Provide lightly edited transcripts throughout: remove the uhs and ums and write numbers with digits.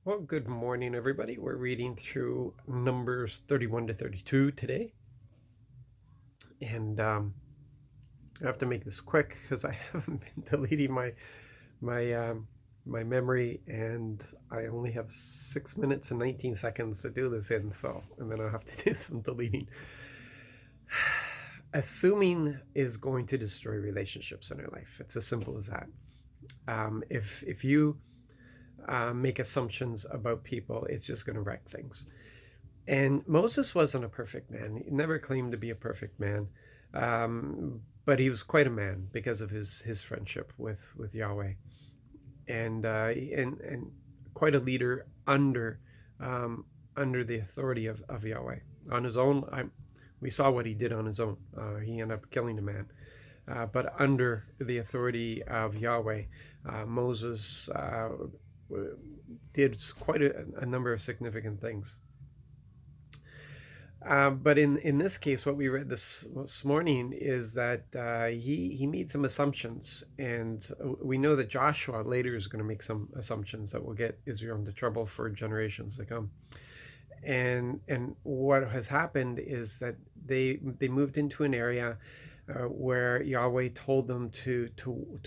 Well, good morning, everybody. We're reading through Numbers 31 to 32 today. And I have to make this quick because I haven't been deleting my memory, and I only have 6 minutes and 19 seconds to do this in. And then I'll have to do some deleting. Assuming is going to destroy relationships in our life. It's as simple as that. If you make assumptions about people, it's just going to wreck things. And Moses wasn't a perfect man. He never claimed to be a perfect man, but he was quite a man because of his friendship with Yahweh, and quite a leader under the authority of Yahweh. On his own, we saw what he did on his own. He ended up killing a man. But under the authority of Yahweh, Moses did quite a number of significant things. But in this case, what we read this morning is that he made some assumptions, and we know that Joshua later is going to make some assumptions that will get Israel into trouble for generations to come. And what has happened is that they moved into an area where Yahweh told them to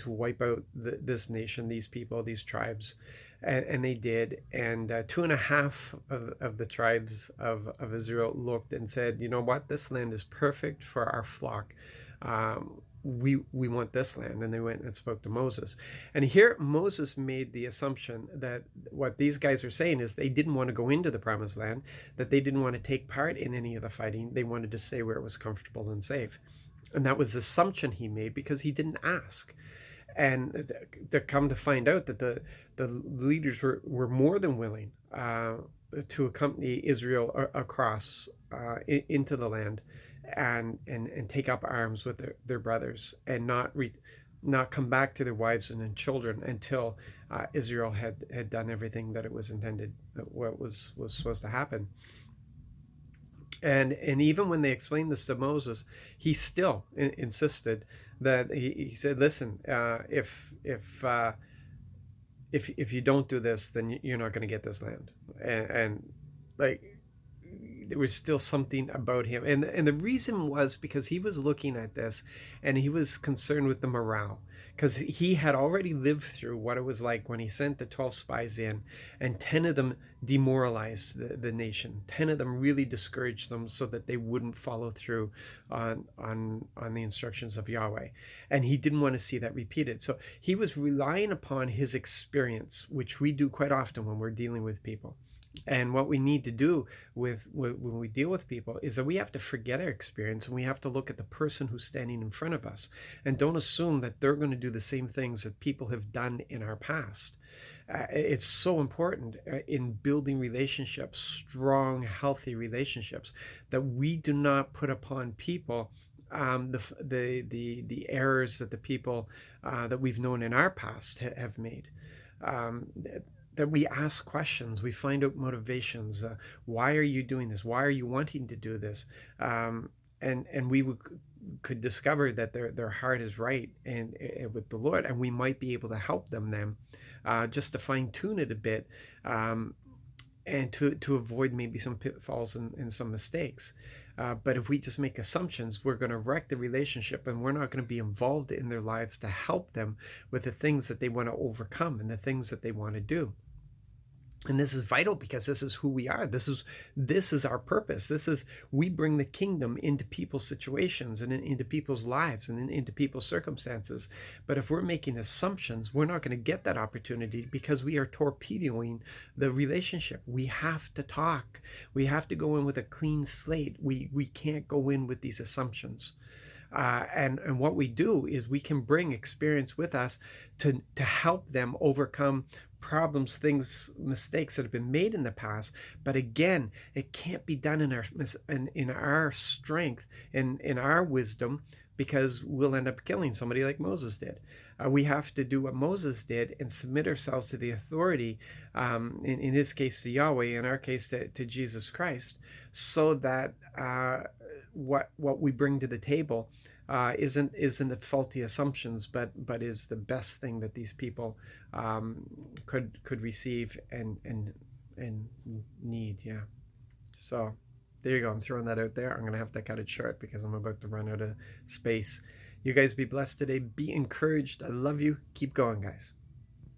wipe out this nation, these people, these tribes, and they did. And two and a half of the tribes of Israel looked and said, you know what, this land is perfect for our flock. We want this land. And they went and spoke to Moses. And here Moses made the assumption that what these guys are saying is they didn't want to go into the promised land, that they didn't want to take part in any of the fighting. They wanted to stay where it was comfortable and safe. And that was the assumption he made because he didn't ask. And to come to find out that the leaders were more than willing to accompany Israel across into the land and take up arms with their brothers, and not come back to their wives and their children until Israel had done everything that it was intended, what was supposed to happen. And even when they explained this to Moses, he still insisted that he said, "Listen, if you don't do this, then you're not going to get this land." And like, there was still something about him, and the reason was because he was looking at this, and he was concerned with the morale, because he had already lived through what it was like when he sent the 12 spies in, and 10 of them demoralized the nation. 10 of them really discouraged them so that they wouldn't follow through on the instructions of Yahweh, and he didn't want to see that repeated. So he was relying upon his experience, which we do quite often when we're dealing with people. And what we need to do when we deal with people is that we have to forget our experience, and we have to look at the person who's standing in front of us, and don't assume that they're going to do the same things that people have done in our past. It's so important in building relationships, strong, healthy relationships, that we do not put upon people the errors that the people that we've known in our past have made. That we ask questions, we find out motivations. Why are you doing this? Why are you wanting to do this? And we could discover that their heart is right and with the Lord, and we might be able to help them just to fine tune it a bit, and to avoid maybe some pitfalls and some mistakes. But if we just make assumptions, we're going to wreck the relationship, and we're not going to be involved in their lives to help them with the things that they want to overcome and the things that they want to do. And this is vital because this is who we are. This is our purpose. We bring the kingdom into people's situations and into people's lives and into people's circumstances. But if we're making assumptions, we're not going to get that opportunity because we are torpedoing the relationship. We have to talk. We have to go in with a clean slate. We can't go in with these assumptions. And what we do is we can bring experience with us to help them overcome problems, things, mistakes that have been made in the past. But again, it can't be done in our strength, in our wisdom, because we'll end up killing somebody like Moses did. We have to do what Moses did and submit ourselves to the authority, in his case to Yahweh, in our case to Jesus Christ, so that what we bring to the table isn't faulty assumptions, but is the best thing that these people could receive and in need. Yeah. So there you go. I'm throwing that out there. I'm going to have to cut it short because I'm about to run out of space. You guys be blessed today. Be encouraged. I love you. Keep going, guys.